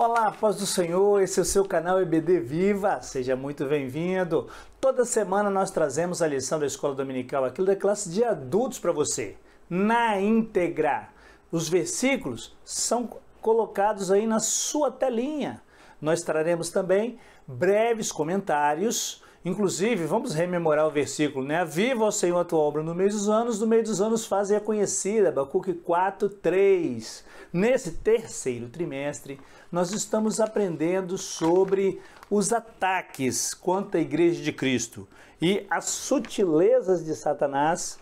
Olá, paz do Senhor, esse é o seu canal EBD Viva, seja muito bem-vindo. Toda semana nós trazemos a lição da Escola Dominical, aquilo da classe de adultos para você, na íntegra. Os versículos são colocados aí na sua telinha. Nós traremos também breves comentários, inclusive vamos rememorar o versículo, né? Viva o Senhor a tua obra no meio dos anos faze-a conhecida, Abacuque 4:3. Nesse terceiro trimestre, nós estamos aprendendo sobre os ataques contra a Igreja de Cristo e as sutilezas de Satanás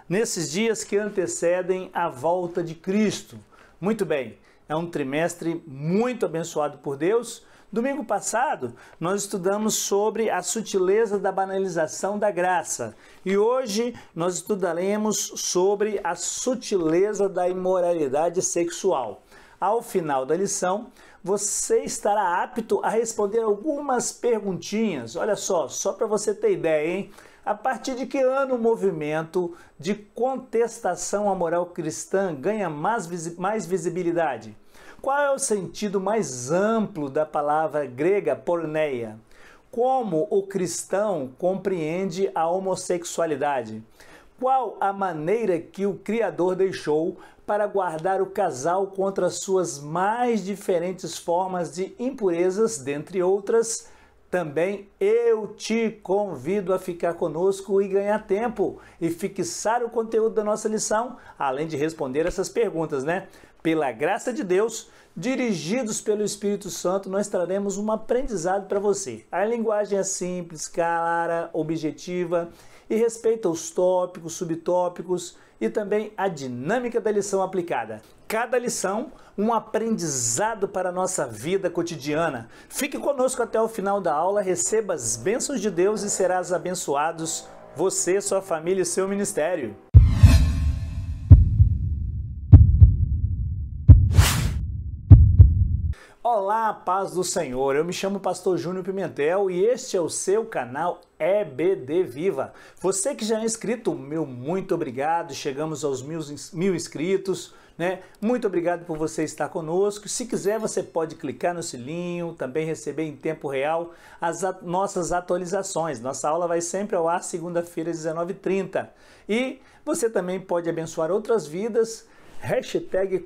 nesses dias que antecedem a volta de Cristo. Muito bem, é um trimestre muito abençoado por Deus. Domingo passado, nós estudamos sobre a sutileza da banalização da graça e hoje nós estudaremos sobre a sutileza da imoralidade sexual. Ao final da lição, você estará apto a responder algumas perguntinhas. Olha só para você ter ideia, hein? A partir de que ano o movimento de contestação à moral cristã ganha mais visibilidade? Qual é o sentido mais amplo da palavra grega porneia? Como o cristão compreende a homossexualidade? Qual a maneira que o Criador deixou para guardar o casal contra as suas mais diferentes formas de impurezas, dentre outras? Também eu te convido a ficar conosco e ganhar tempo e fixar o conteúdo da nossa lição, além de responder essas perguntas, né? Pela graça de Deus, dirigidos pelo Espírito Santo, nós traremos um aprendizado para você. A linguagem é simples, clara, objetiva e respeita os tópicos, subtópicos e também a dinâmica da lição aplicada. Cada lição, um aprendizado para a nossa vida cotidiana. Fique conosco até o final da aula, receba as bênçãos de Deus e serás abençoados, você, sua família e seu ministério. Olá, paz do Senhor, eu me chamo Pastor Júnior Pimentel e este é o seu canal EBD Viva. Você que já é inscrito, meu muito obrigado, chegamos aos mil inscritos, né? Muito obrigado por você estar conosco. Se quiser, você pode clicar no sininho, também receber em tempo real as nossas atualizações. Nossa aula vai sempre ao ar segunda-feira às 19h30. E você também pode abençoar outras vidas,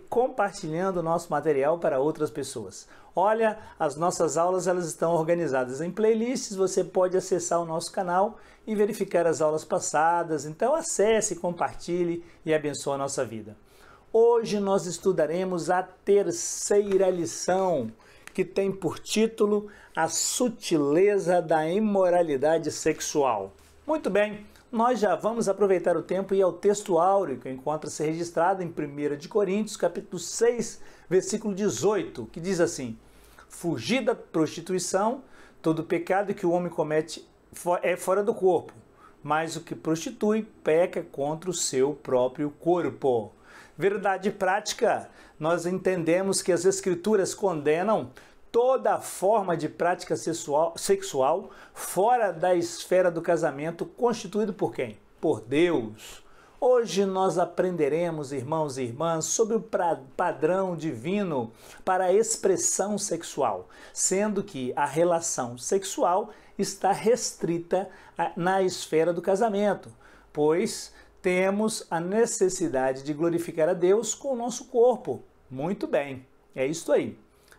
#compartilhando o nosso material para outras pessoas. Olha, as nossas aulas elas estão organizadas em playlists, você pode acessar o nosso canal e verificar as aulas passadas, então acesse, compartilhe e abençoe a nossa vida. Hoje nós estudaremos a terceira lição, que tem por título A Sutileza da Imoralidade Sexual. Muito bem, nós já vamos aproveitar o tempo e ir ao texto áureo, que encontra-se registrado em 1 de Coríntios, capítulo 6, versículo 18, que diz assim: fugir da prostituição, todo pecado que o homem comete é fora do corpo, mas o que prostitui peca contra o seu próprio corpo. Verdade prática, nós entendemos que as Escrituras condenam toda forma de prática sexual fora da esfera do casamento, constituído por quem? Por Deus. Hoje nós aprenderemos, irmãos e irmãs, sobre o padrão divino para a expressão sexual, sendo que a relação sexual está restrita na esfera do casamento, pois temos a necessidade de glorificar a Deus com o nosso corpo. Muito bem, é isso aí.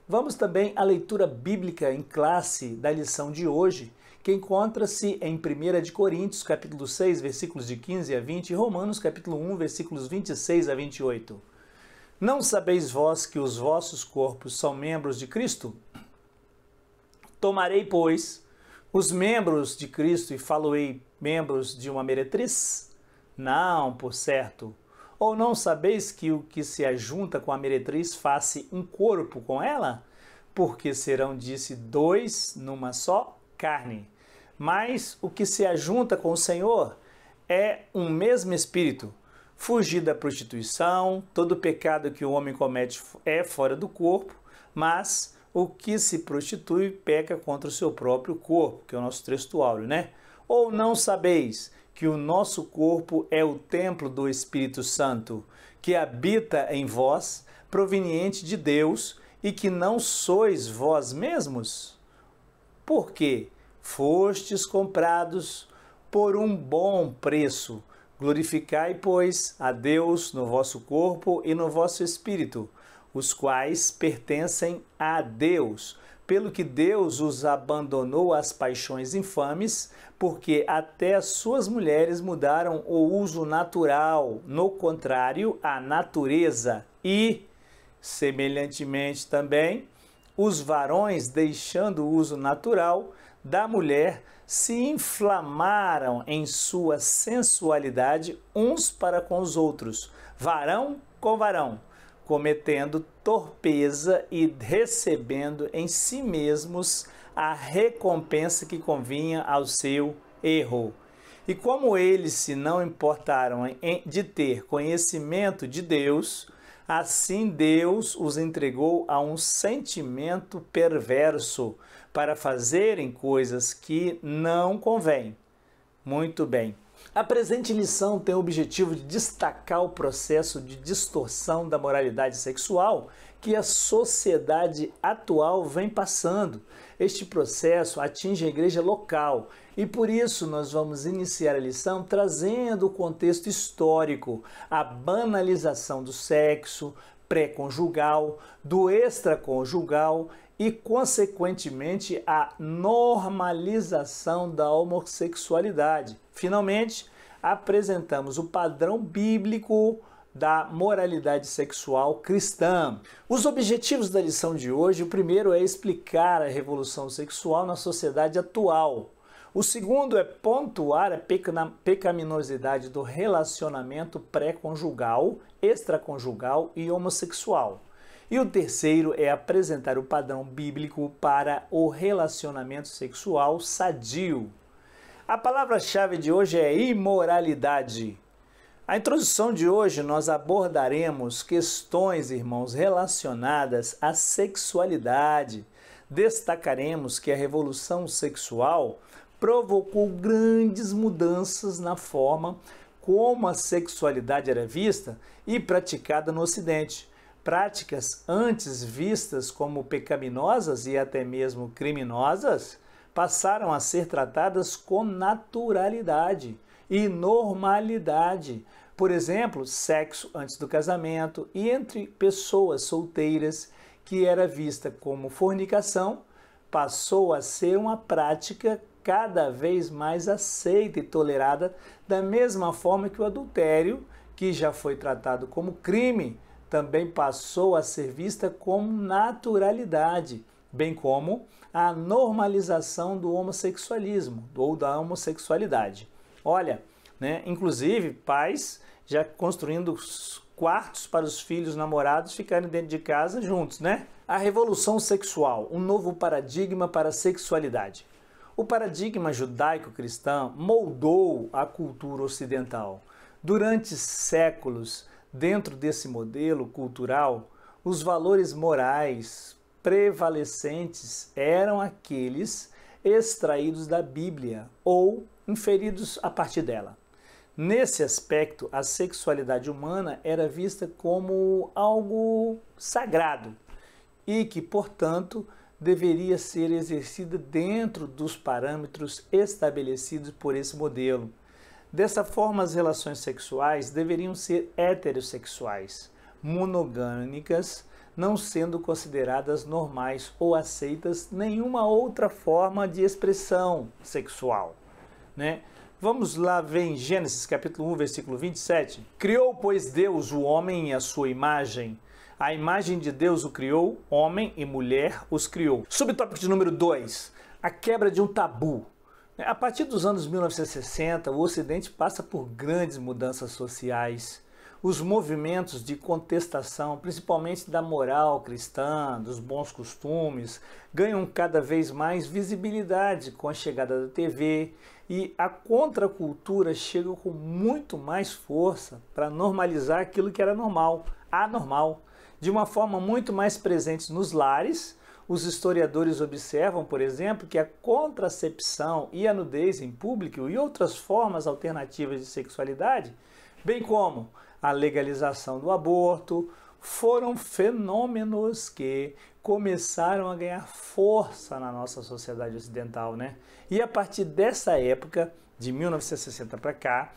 Vamos também à leitura bíblica em classe da lição de hoje, que encontra-se em 1 de Coríntios, capítulo 6, versículos de 15 a 20, e Romanos, capítulo 1, versículos 26 a 28. Não sabeis vós que os vossos corpos são membros de Cristo? Tomarei, pois, os membros de Cristo e faloei membros de uma meretriz? Não, por certo. Ou não sabeis que o que se ajunta com a meretriz faz um corpo com ela? Porque serão, disse, dois numa só carne. Mas o que se ajunta com o Senhor é um mesmo espírito. Fugir da prostituição, todo pecado que o homem comete é fora do corpo, mas o que se prostitui peca contra o seu próprio corpo, que é o nosso texto áureo, né? Ou não sabeis que o nosso corpo é o templo do Espírito Santo, que habita em vós, proveniente de Deus, e que não sois vós mesmos? Porque fostes comprados por um bom preço. Glorificai, pois, a Deus no vosso corpo e no vosso espírito, os quais pertencem a Deus, pelo que Deus os abandonou às paixões infames, porque até as suas mulheres mudaram o uso natural, no contrário à natureza, e, semelhantemente também, os varões, deixando o uso natural da mulher, se inflamaram em sua sensualidade uns para com os outros, varão com varão, cometendo torpeza e recebendo em si mesmos a recompensa que convinha ao seu erro. E como eles se não importaram de ter conhecimento de Deus, assim Deus os entregou a um sentimento perverso para fazerem coisas que não convêm. Muito bem. A presente lição tem o objetivo de destacar o processo de distorção da moralidade sexual que a sociedade atual vem passando. Este processo atinge a igreja local e por isso nós vamos iniciar a lição trazendo o contexto histórico, a banalização do sexo pré-conjugal, do extraconjugal e, consequentemente, a normalização da homossexualidade. Finalmente, apresentamos o padrão bíblico da moralidade sexual cristã. Os objetivos da lição de hoje, o primeiro é explicar a revolução sexual na sociedade atual. O segundo é pontuar a pecaminosidade do relacionamento pré-conjugal, extraconjugal e homossexual. E o terceiro é apresentar o padrão bíblico para o relacionamento sexual sadio. A palavra-chave de hoje é imoralidade. A introdução de hoje nós abordaremos questões, irmãos, relacionadas à sexualidade. Destacaremos que a revolução sexual provocou grandes mudanças na forma como a sexualidade era vista e praticada no Ocidente. Práticas antes vistas como pecaminosas e até mesmo criminosas passaram a ser tratadas com naturalidade e normalidade. Por exemplo, sexo antes do casamento e entre pessoas solteiras, que era vista como fornicação, passou a ser uma prática cada vez mais aceita e tolerada, da mesma forma que o adultério, que já foi tratado como crime, também passou a ser vista como naturalidade, bem como a normalização do homossexualismo ou da homossexualidade. Olha, inclusive pais já construindo quartos para os filhos namorados ficarem dentro de casa juntos, A revolução sexual, um novo paradigma para a sexualidade. O paradigma judaico-cristão moldou a cultura ocidental. Durante séculos, dentro desse modelo cultural, os valores morais prevalecentes eram aqueles extraídos da Bíblia ou inferidos a partir dela. Nesse aspecto, a sexualidade humana era vista como algo sagrado e que, portanto, deveria ser exercida dentro dos parâmetros estabelecidos por esse modelo. Dessa forma, as relações sexuais deveriam ser heterossexuais, monogâmicas, não sendo consideradas normais ou aceitas nenhuma outra forma de expressão sexual, Vamos lá ver em Gênesis capítulo 1, versículo 27. Criou, pois, Deus o homem em a sua imagem. A imagem de Deus o criou, homem e mulher os criou. Subtópico de número 2, a quebra de um tabu. A partir dos anos 1960, o Ocidente passa por grandes mudanças sociais. Os movimentos de contestação, principalmente da moral cristã, dos bons costumes, ganham cada vez mais visibilidade com a chegada da TV e a contracultura chega com muito mais força para normalizar aquilo que era normal, anormal, de uma forma muito mais presente nos lares. Os historiadores observam, por exemplo, que a contracepção e a nudez em público e outras formas alternativas de sexualidade, bem como a legalização do aborto, foram fenômenos que começaram a ganhar força na nossa sociedade ocidental, né? E a partir dessa época, de 1960 para cá,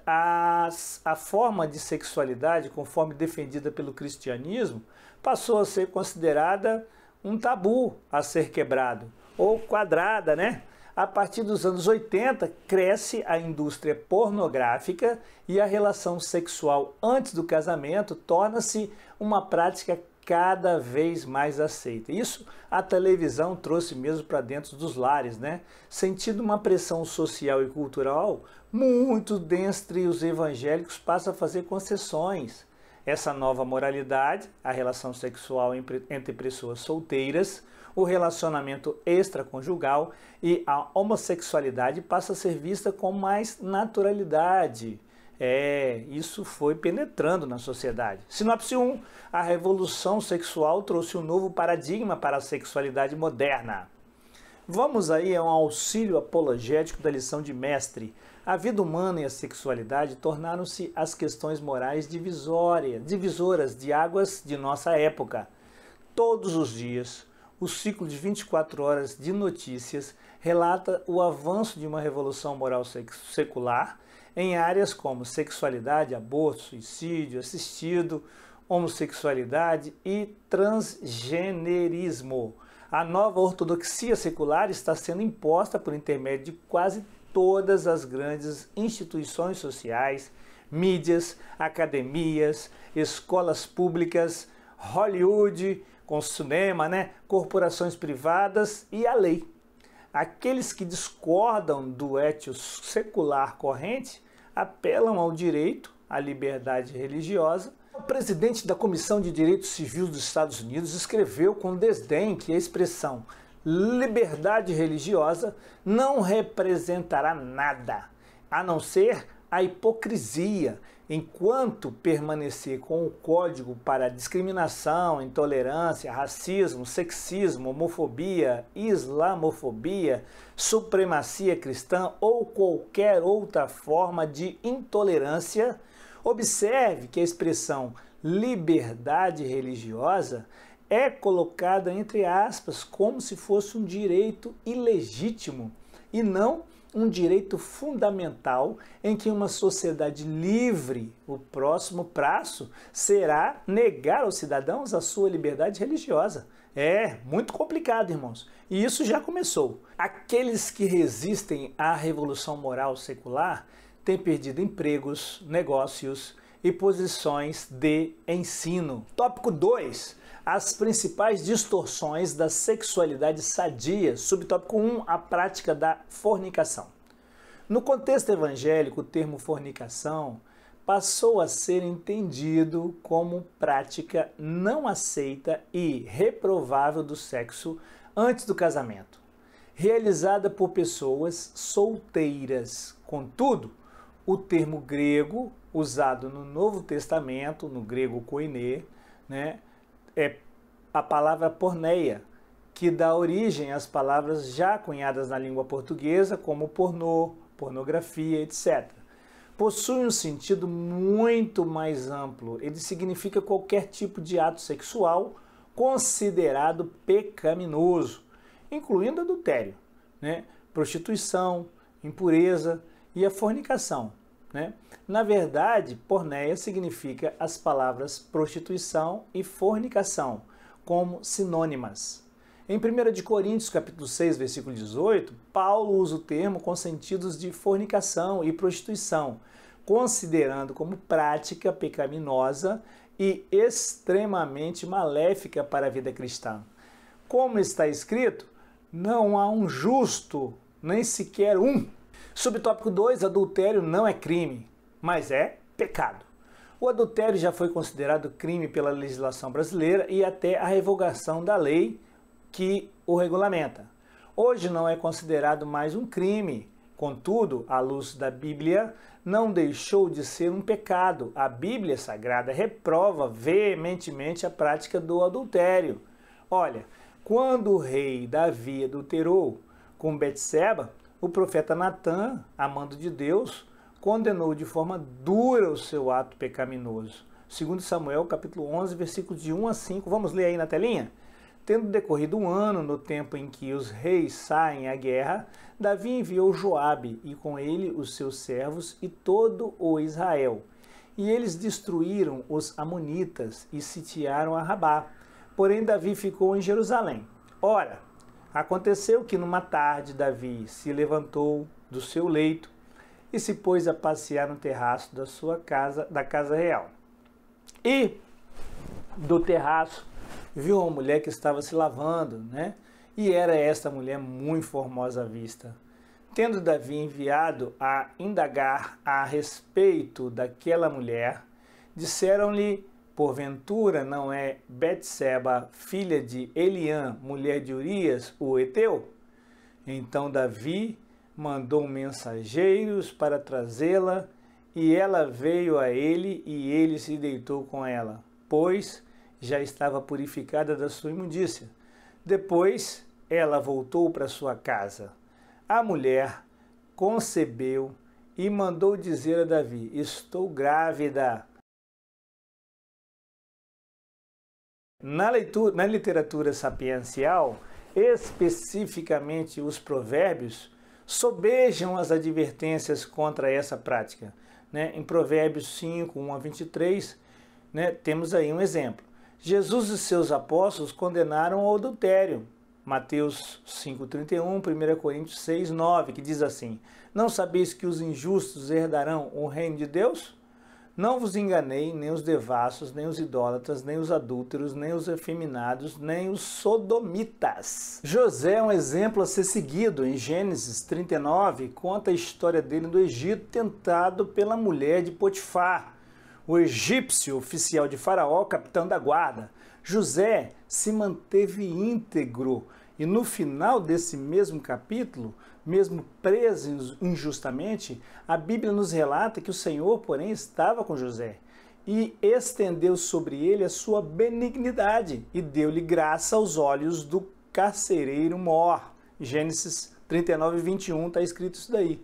a forma de sexualidade, conforme defendida pelo cristianismo, passou a ser considerada um tabu a ser quebrado, ou quadrada, né? A partir dos anos 80, cresce a indústria pornográfica e a relação sexual antes do casamento torna-se uma prática cada vez mais aceita. Isso a televisão trouxe mesmo para dentro dos lares, né? Sentindo uma pressão social e cultural, muitos dentre os evangélicos passam a fazer concessões. Essa nova moralidade, a relação sexual entre pessoas solteiras, o relacionamento extraconjugal e a homossexualidade passa a ser vista com mais naturalidade. Isso foi penetrando na sociedade. Sinopse 1. A revolução sexual trouxe um novo paradigma para a sexualidade moderna. Vamos aí a um auxílio apologético da lição de mestre. A vida humana e a sexualidade tornaram-se as questões morais divisoras de águas de nossa época. Todos os dias, o ciclo de 24 horas de notícias relata o avanço de uma revolução moral secular em áreas como sexualidade, aborto, suicídio assistido, homossexualidade e transgenerismo. A nova ortodoxia secular está sendo imposta por intermédio de quase todas as grandes instituições sociais, mídias, academias, escolas públicas, Hollywood, com cinema, né? Corporações privadas e a lei. Aqueles que discordam do ethos secular corrente apelam ao direito, à liberdade religiosa. O presidente da Comissão de Direitos Civis dos Estados Unidos escreveu com desdém que a expressão liberdade religiosa não representará nada, a não ser a hipocrisia, enquanto permanecer com o código para discriminação, intolerância, racismo, sexismo, homofobia, islamofobia, supremacia cristã ou qualquer outra forma de intolerância. Observe que a expressão liberdade religiosa é colocada entre aspas como se fosse um direito ilegítimo e não um direito fundamental em que uma sociedade livre, o próximo passo será negar aos cidadãos a sua liberdade religiosa. É muito complicado, irmãos. E isso já começou. Aqueles que resistem à revolução moral secular têm perdido empregos, negócios e posições de ensino. Tópico 2. As principais distorções da sexualidade sadia. Subtópico 1. A prática da fornicação. No contexto evangélico, o termo fornicação passou a ser entendido como prática não aceita e reprovável do sexo antes do casamento, realizada por pessoas solteiras. Contudo, o termo grego usado no Novo Testamento, no grego koiné, né, é a palavra porneia, que dá origem às palavras já cunhadas na língua portuguesa, como pornô, pornografia, etc. Possui um sentido muito mais amplo. Ele significa qualquer tipo de ato sexual considerado pecaminoso, incluindo adultério, né, prostituição, impureza e a fornicação. Né? Na verdade, porneia significa as palavras prostituição e fornicação como sinônimas. Em 1 Coríntios, capítulo 6, versículo 18, Paulo usa o termo com sentidos de fornicação e prostituição, considerando como prática pecaminosa e extremamente maléfica para a vida cristã. Como está escrito, não há um justo, nem sequer um. Subtópico 2, adultério não é crime, mas é pecado. O adultério já foi considerado crime pela legislação brasileira e até a revogação da lei que o regulamenta. Hoje não é considerado mais um crime, contudo, à luz da Bíblia, não deixou de ser um pecado. A Bíblia Sagrada reprova veementemente a prática do adultério. Olha, quando o rei Davi adulterou com Betseba, o profeta Natã, amando de Deus, condenou de forma dura o seu ato pecaminoso. 2 Samuel, capítulo 11, versículos de 1 a 5. Vamos ler aí na telinha? Tendo decorrido um ano, no tempo em que os reis saem à guerra, Davi enviou Joabe e com ele os seus servos e todo o Israel. E eles destruíram os amonitas e sitiaram a Rabá. Porém Davi ficou em Jerusalém. Ora, aconteceu que numa tarde Davi se levantou do seu leito e se pôs a passear no terraço da sua casa, da casa real. E do terraço viu uma mulher que estava se lavando, né? E era esta mulher muito formosa à vista. Tendo Davi enviado a indagar a respeito daquela mulher, disseram-lhe: porventura não é Betseba, filha de Eliã, mulher de Urias, o heteu? Então Davi mandou mensageiros para trazê-la, e ela veio a ele, e ele se deitou com ela, pois já estava purificada da sua imundícia. Depois ela voltou para sua casa. A mulher concebeu e mandou dizer a Davi: estou grávida. Na literatura sapiencial, especificamente os provérbios, sobejam as advertências contra essa prática. Em Provérbios 5, 1 a 23, temos aí um exemplo. Jesus e seus apóstolos condenaram o adultério. Mateus 5,31, 1 Coríntios 6, 9, que diz assim: não sabeis que os injustos herdarão o reino de Deus? Não vos enganei, nem os devassos, nem os idólatras, nem os adúlteros, nem os efeminados, nem os sodomitas. José é um exemplo a ser seguido. Em Gênesis 39, conta a história dele no Egito, tentado pela mulher de Potifar, o egípcio oficial de Faraó, capitão da guarda. José se manteve íntegro e no final desse mesmo capítulo, mesmo preso injustamente, a Bíblia nos relata que o Senhor, porém, estava com José e estendeu sobre ele a sua benignidade e deu-lhe graça aos olhos do carcereiro mor. Gênesis 39, 21 está escrito isso daí.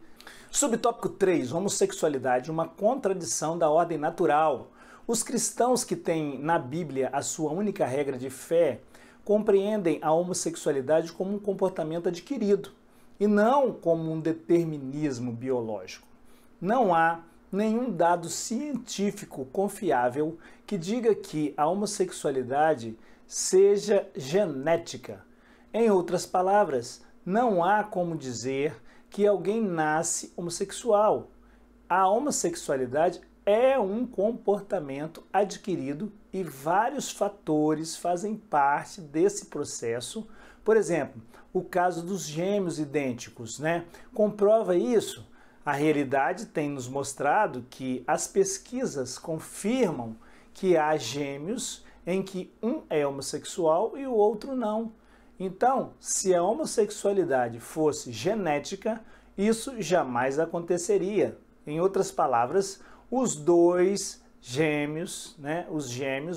Subtópico 3, homossexualidade, uma contradição da ordem natural. Os cristãos que têm na Bíblia a sua única regra de fé compreendem a homossexualidade como um comportamento adquirido e não como um determinismo biológico. Não há nenhum dado científico confiável que diga que a homossexualidade seja genética. Em outras palavras, não há como dizer que alguém nasce homossexual. A homossexualidade é um comportamento adquirido e vários fatores fazem parte desse processo. Por exemplo, o caso dos gêmeos idênticos, comprova isso. A realidade tem nos mostrado que as pesquisas confirmam que há gêmeos em que um é homossexual e o outro não. Então, se a homossexualidade fosse genética, isso jamais aconteceria. Em outras palavras, os dois gêmeos,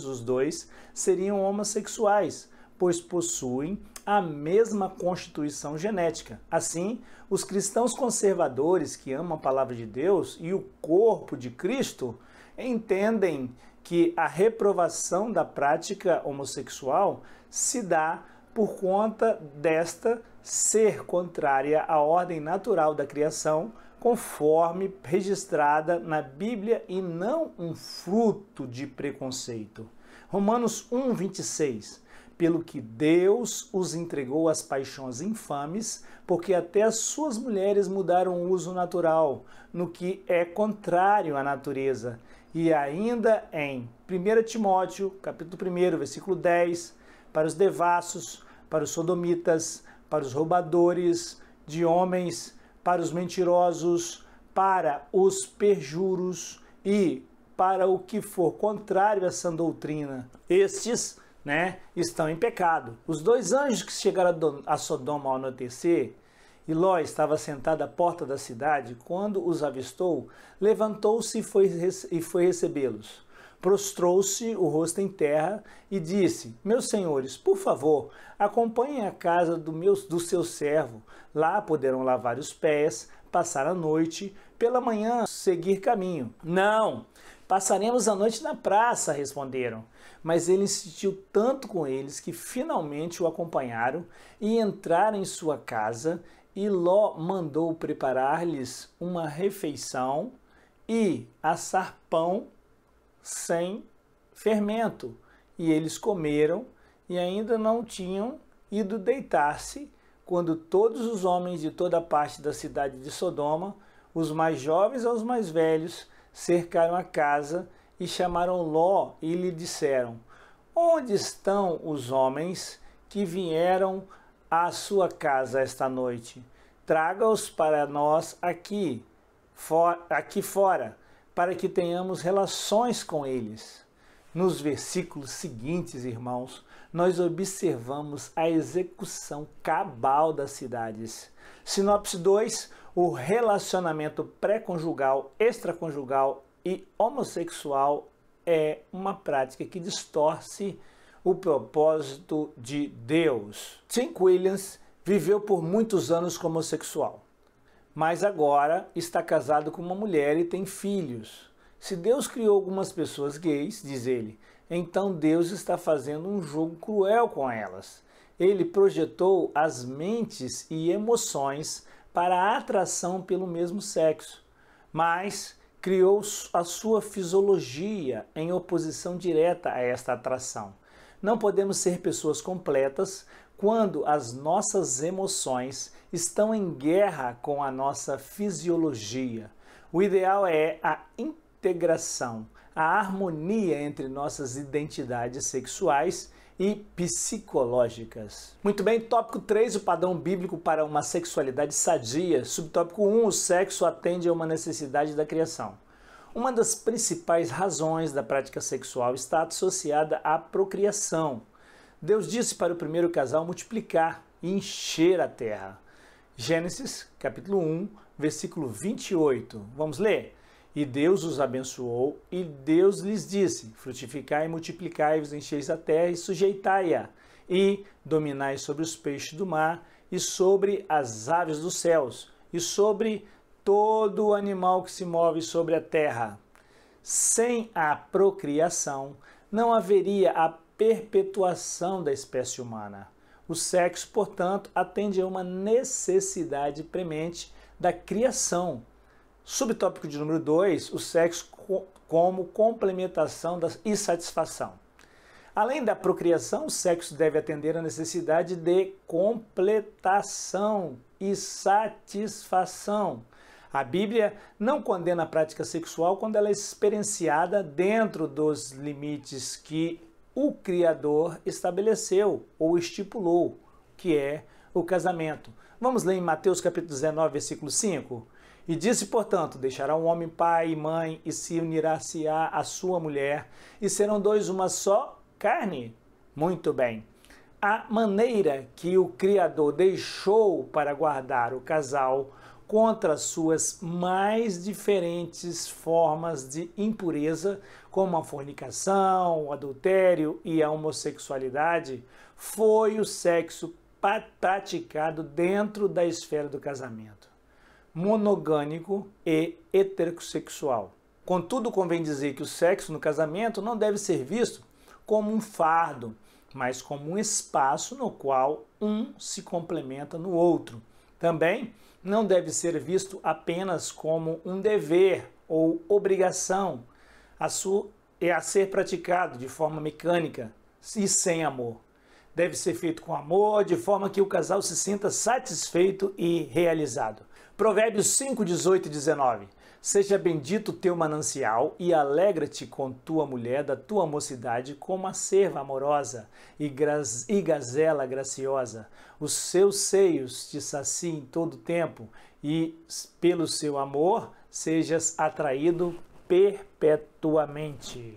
os dois, seriam homossexuais, pois possuem a mesma constituição genética. Assim, os cristãos conservadores que amam a palavra de Deus e o corpo de Cristo entendem que a reprovação da prática homossexual se dá por conta desta ser contrária à ordem natural da criação, conforme registrada na Bíblia e não um fruto de preconceito. Romanos 1, 26. Pelo que Deus os entregou às paixões infames, porque até as suas mulheres mudaram o uso natural, no que é contrário à natureza. E ainda em 1 Timóteo, capítulo 1, versículo 10, para os devassos, para os sodomitas, para os roubadores de homens, para os mentirosos, para os perjuros e para o que for contrário a essa doutrina. Estes, estão em pecado. Os dois anjos que chegaram a Sodoma ao anoitecer, e Ló estava sentado à porta da cidade, quando os avistou, levantou-se e foi recebê-los. Prostrou-se o rosto em terra e disse: meus senhores, por favor, acompanhem a casa do seu servo. Lá poderão lavar os pés, passar a noite, pela manhã seguir caminho. Não, Passaremos a noite na praça, responderam. Mas ele insistiu tanto com eles que finalmente o acompanharam e entraram em sua casa, e Ló mandou preparar-lhes uma refeição e assar pão sem fermento. E eles comeram e ainda não tinham ido deitar-se, quando todos os homens de toda a parte da cidade de Sodoma, os mais jovens aos mais velhos, cercaram a casa e chamaram Ló e lhe disseram: onde estão os homens que vieram à sua casa esta noite? Traga-os para nós aqui fora, para que tenhamos relações com eles. Nos versículos seguintes, irmãos, nós observamos a execução cabal das cidades. Sinopse 2, o relacionamento pré-conjugal, extraconjugal e homossexual é uma prática que distorce o propósito de Deus. Tim Williams viveu por muitos anos como homossexual, mas agora está casado com uma mulher e tem filhos. Se Deus criou algumas pessoas gays, diz ele, então Deus está fazendo um jogo cruel com elas. Ele projetou as mentes e emoções para a atração pelo mesmo sexo, mas criou a sua fisiologia em oposição direta a esta atração. Não podemos ser pessoas completas quando as nossas emoções estão em guerra com a nossa fisiologia. O ideal é a integração, a harmonia entre nossas identidades sexuais e psicológicas. Muito bem, tópico 3, o padrão bíblico para uma sexualidade sadia. Subtópico 1, o sexo atende a uma necessidade da criação. Uma das principais razões da prática sexual está associada à procriação. Deus disse para o primeiro casal multiplicar e encher a terra. Gênesis, capítulo 1, versículo 28. Vamos ler? E Deus os abençoou, e Deus lhes disse: frutificai e multiplicai-vos, encheis a terra e sujeitai-a, e dominai sobre os peixes do mar, e sobre as aves dos céus, e sobre todo o animal que se move sobre a terra. Sem a procriação, não haveria a perpetuação da espécie humana. O sexo, portanto, atende a uma necessidade premente da criação. Subtópico de número 2, o sexo como complementação e satisfação. Além da procriação, o sexo deve atender à necessidade de completação e satisfação. A Bíblia não condena a prática sexual quando ela é experienciada dentro dos limites que o Criador estabeleceu ou estipulou, que é o casamento. Vamos ler em Mateus capítulo 19, versículo 5? E disse, portanto, deixará um homem pai e mãe, e se unirá-se-á a sua mulher, e serão dois uma só carne. Muito bem. A maneira que o Criador deixou para guardar o casal contra suas mais diferentes formas de impureza, como a fornicação, o adultério e a homossexualidade, foi o sexo praticado dentro da esfera do casamento, monogâmico e heterossexual. Contudo, convém dizer que o sexo no casamento não deve ser visto como um fardo, mas como um espaço no qual um se complementa no outro. Também não deve ser visto apenas como um dever ou obrigação a ser praticado de forma mecânica e sem amor. Deve ser feito com amor, de forma que o casal se sinta satisfeito e realizado. Provérbios 5, 18 e 19. Seja bendito o teu manancial e alegra-te com tua mulher da tua mocidade como a cerva amorosa e gazela graciosa. Os seus seios te saciem todo o tempo e pelo seu amor sejas atraído perpetuamente.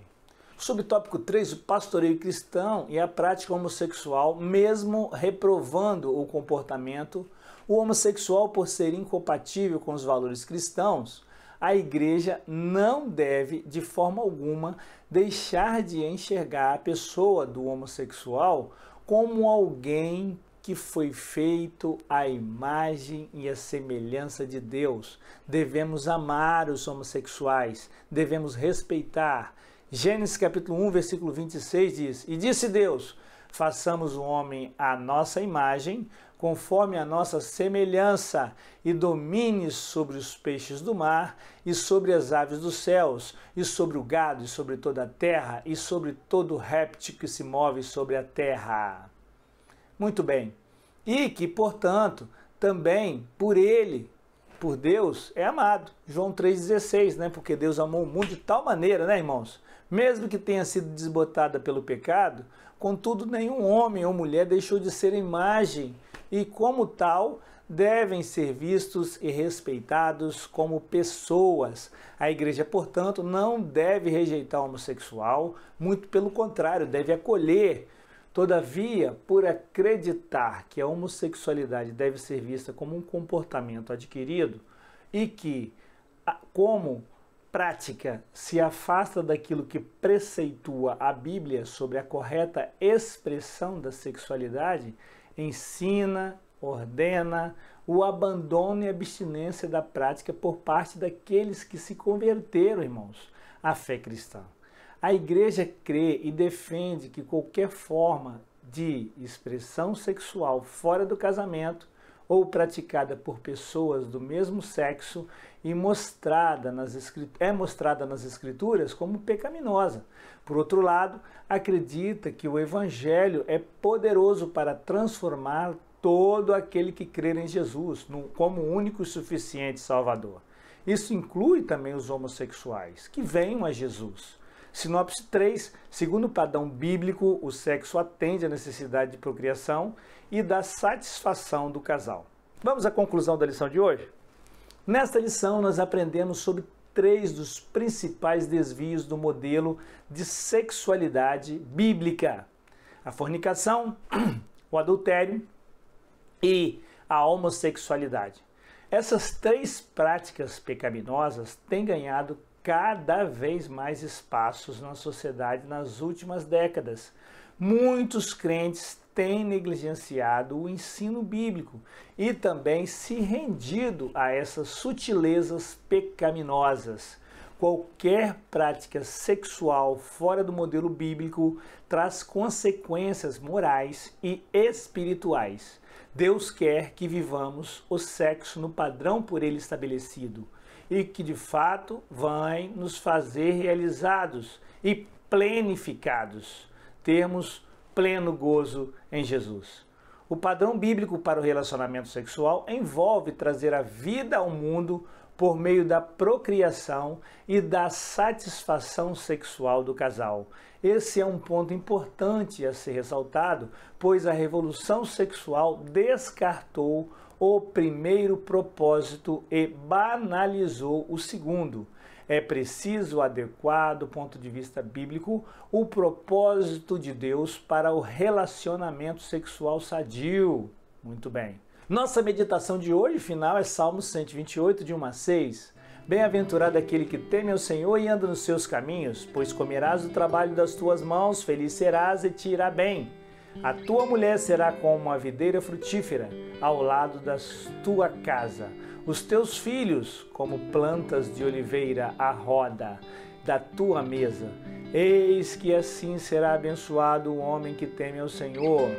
Subtópico 3, o pastoreio cristão e a prática homossexual, mesmo reprovando o comportamento, o homossexual por ser incompatível com os valores cristãos, a igreja não deve, de forma alguma, deixar de enxergar a pessoa do homossexual como alguém que foi feito à imagem e à semelhança de Deus. Devemos amar os homossexuais, devemos respeitar. Gênesis capítulo 1, versículo 26 diz: E disse Deus, façamos o homem à nossa imagem, conforme a nossa semelhança, e domine sobre os peixes do mar, e sobre as aves dos céus, e sobre o gado, e sobre toda a terra, e sobre todo réptil que se move sobre a terra. Muito bem. E que, portanto, também por ele, por Deus, é amado. João 3,16, né? Porque Deus amou o mundo de tal maneira, né, irmãos? Mesmo que tenha sido desbotada pelo pecado, contudo, nenhum homem ou mulher deixou de ser imagem e, como tal, devem ser vistos e respeitados como pessoas. A igreja, portanto, não deve rejeitar o homossexual, muito pelo contrário, deve acolher. Todavia, por acreditar que a homossexualidade deve ser vista como um comportamento adquirido e que, como prática, se afasta daquilo que preceitua a Bíblia sobre a correta expressão da sexualidade, ensina, ordena o abandono e abstinência da prática por parte daqueles que se converteram, irmãos, à fé cristã. A igreja crê e defende que qualquer forma de expressão sexual fora do casamento ou praticada por pessoas do mesmo sexo é mostrada nas Escrituras como pecaminosa. Por outro lado, acredita que o Evangelho é poderoso para transformar todo aquele que crer em Jesus como único e suficiente Salvador. Isso inclui também os homossexuais, que venham a Jesus. Sinopse 3, segundo o padrão bíblico, o sexo atende à necessidade de procriação e da satisfação do casal. Vamos à conclusão da lição de hoje? Nesta lição, nós aprendemos sobre 3 dos principais desvios do modelo de sexualidade bíblica: a fornicação, o adultério e a homossexualidade. Essas 3 práticas pecaminosas têm ganhado cada vez mais espaços na sociedade nas últimas décadas. Muitos crentes têm negligenciado o ensino bíblico e também se rendido a essas sutilezas pecaminosas. Qualquer prática sexual fora do modelo bíblico traz consequências morais e espirituais. Deus quer que vivamos o sexo no padrão por ele estabelecido e que de fato vai nos fazer realizados e plenificados, termos pleno gozo em Jesus. O padrão bíblico para o relacionamento sexual envolve trazer a vida ao mundo por meio da procriação e da satisfação sexual do casal. Esse é um ponto importante a ser ressaltado, pois a revolução sexual descartou o primeiro propósito e banalizou o segundo. É preciso adequar, do ponto de vista bíblico, o propósito de Deus para o relacionamento sexual sadio. Muito bem. Nossa meditação de hoje, final, é Salmos 128, de 1 a 6. Bem-aventurado aquele que teme ao Senhor e anda nos seus caminhos, pois comerás do trabalho das tuas mãos, feliz serás e te irá bem. A tua mulher será como uma videira frutífera ao lado da tua casa. Os teus filhos como plantas de oliveira à roda da tua mesa. Eis que assim será abençoado o homem que teme ao Senhor.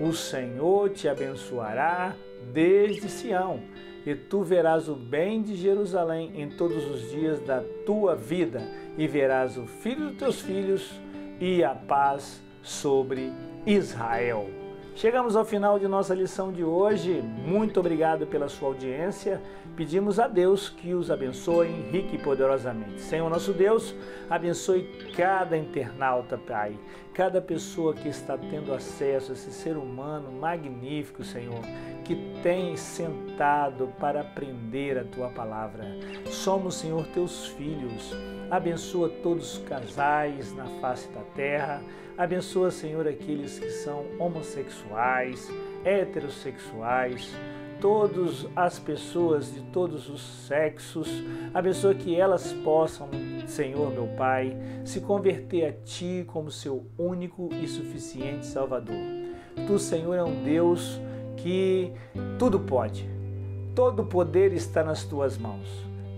O Senhor te abençoará desde Sião, e tu verás o bem de Jerusalém em todos os dias da tua vida, e verás o filho dos teus filhos e a paz sobre Israel. Chegamos ao final de nossa lição de hoje. Muito obrigado pela sua audiência. Pedimos a Deus que os abençoe rica e poderosamente. Senhor nosso Deus, abençoe cada internauta, Pai, cada pessoa que está tendo acesso a esse ser humano magnífico, Senhor, que tem sentado para aprender a Tua palavra. Somos, Senhor, Teus filhos. Abençoa todos os casais na face da terra. Abençoa, Senhor, aqueles que são homossexuais, heterossexuais, todas as pessoas de todos os sexos. Abençoa que elas possam, Senhor, meu Pai, se converter a Ti como seu único e suficiente Salvador. Tu, Senhor, é um Deus que tudo pode. Todo poder está nas tuas mãos.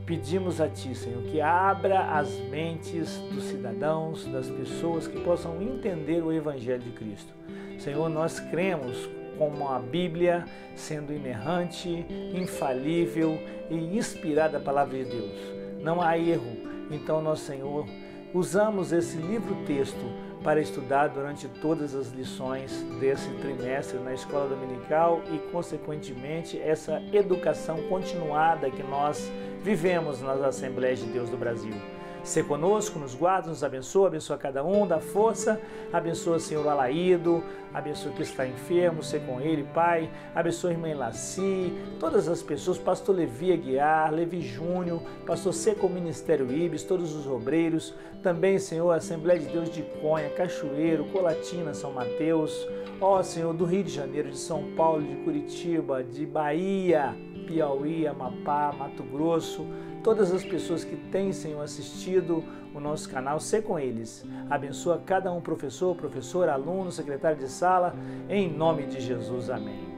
Pedimos a Ti, Senhor, que abra as mentes dos cidadãos, das pessoas que possam entender o Evangelho de Cristo. Senhor, nós cremos como a Bíblia sendo inerrante, infalível e inspirada a palavra de Deus. Não há erro. Então, nosso Senhor, usamos esse livro-texto para estudar durante todas as lições desse trimestre na escola dominical e, consequentemente, essa educação continuada que nós vivemos nas Assembleias de Deus do Brasil. Sê conosco, nos guarda, nos abençoa cada um, dá força, abençoa, Senhor, o Alaído, abençoa o que está enfermo, sê com ele, Pai, abençoa a irmã Elaci, todas as pessoas, pastor Levi Aguiar, Levi Júnior, pastor Seco Ministério Ibis, todos os obreiros, também, Senhor, a Assembleia de Deus de Conha, Cachoeiro, Colatina, São Mateus, ó Senhor, do Rio de Janeiro, de São Paulo, de Curitiba, de Bahia, Piauí, Amapá, Mato Grosso, todas as pessoas que têm, Senhor, assistido o nosso canal, sê com eles. Abençoa cada um, professor, professora, aluno, secretário de sala, em nome de Jesus. Amém.